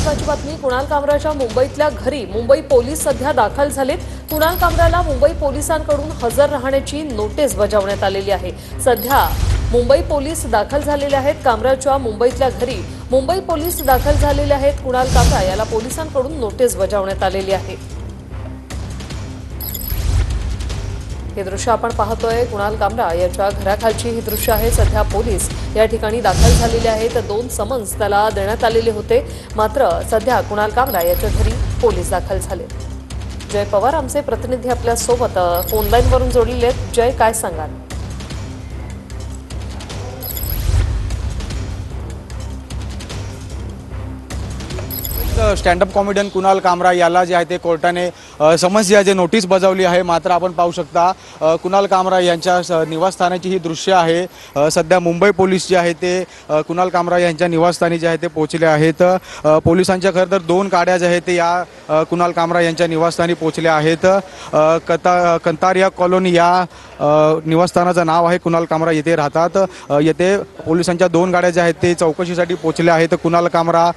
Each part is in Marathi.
महत्त्वाची बातमी। कुणाल कामराच्या मुंबईतल्या घरी मुंबई पोलीस सध्या दाखल झालेत। कुणाल कामराला मुंबई पोलिसांकडून हजर राहण्याची नोटीस बजावण्यात आलेली आहे। सध्या मुंबई पोलीस दाखल झालेले आहेत। कामराच्या मुंबईतल्या घरी मुंबई पोलीस दाखल झालेले आहेत। कुणाल कामरा याला पोलिसांकडून नोटीस बजावण्यात आलेली आहे। हे दृश्य आपण पाहतोय। कुणाल कामरा याच्या घराखालची ही दृश्य आहे। सध्या पोलीस या ठिकाणी दाखल झालेले आहेत। 2 समन्स त्याला देण्यात आलेले होते, मात्र सध्या कुणाल कामरा याच्या घरी पोलीस दाखल झाले। जय पवार आमचे प्रतिनिधी आपल्या सोबत फोन लाईन वरून जोडलेले आहेत। जय, काय सांगाल? स्टँडअप कॉमेडियन कुणाल कामरा याला जे आहे ते कोर्टाने समन्स जे आहे नोटीस बजावली आहे। मात्र आपण पाहू शकता कुणाल कामरा यांच्या निवासस्थानाची ही दृश्य आहे। सध्या मुंबई पोलीस जे आहे ते कुणाल कामरा यांच्या निवासस्थानी जे आहे ते पोहोचले आहेत। पोलिसांच्या खरं तर 2 गाड्या जे आहेत ते या कुणाल कामरा यांच्या निवासस्थानी पोहोचल्या आहेत। कंतारिया कॉलनी या निवासस्थानाचं नाव आहे। कुणाल कामरा येथे राहतात। येथे पोलिसांच्या 2 गाड्या ज्या आहेत ते चौकशीसाठी पोहोचल्या आहेत। कुणाल कामरा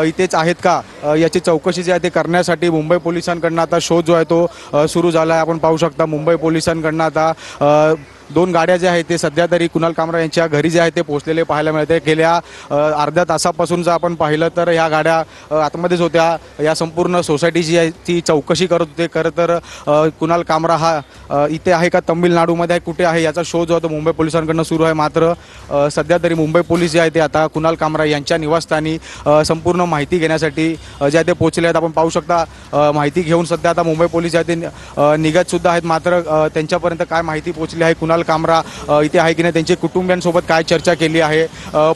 इथेच आहेत का याची चौकशी जी आहे ते करण्यासाठी मुंबई पोलिसांकडून आता शोध जो आहे तो सुरू झाला आहे। आपण पाहू शकता मुंबई पोलिसांकडून आता 2 गाड्या ज्या आहेत ते सध्या तरी कुणाल कामरा यांच्या घरी जे आहे ते पोहोचलेले पाहायला मिळते। गेल्या अर्ध्या तासापासून जर आपण पाहिलं तर ह्या गाड्या आतमध्येच होत्या। या संपूर्ण सोसायटीची आहे ती चौकशी करत होते। खरं तर कुणाल कामरा हा इथे आहे का तामिळनाडूमध्ये आहे कुठे आहे याचा शोध जो आहे तो मुंबई पोलिसांकडून सुरू आहे। मात्र सध्या तरी मुंबई पोलीस जे आहे ते आता कुणाल कामरा यांच्या निवासस्थानी संपूर्ण माहिती घेण्यासाठी जे आहे ते पोहोचले आहेत। आपण पाहू शकता माहिती घेऊन सध्या आता मुंबई पोलीस जे आहे ते निघत सुद्धा आहेत। मात्र त्यांच्यापर्यंत काय माहिती पोहोचली आहे, कुणाल कामरा इथे आहे की नाही, त्यांच्या कुटुंबियांसोबत काय चर्चा केली आहे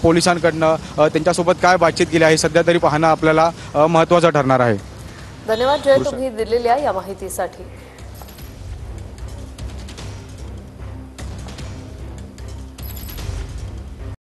पोलिसांकडनं, त्यांच्यासोबत काय बातचीत केली आहे, सध्या तरी पाहणं आपल्याला महत्त्वाचं ठरणार आहे। धन्यवाद जय, तुम्ही दिलेल्या या माहितीसाठी।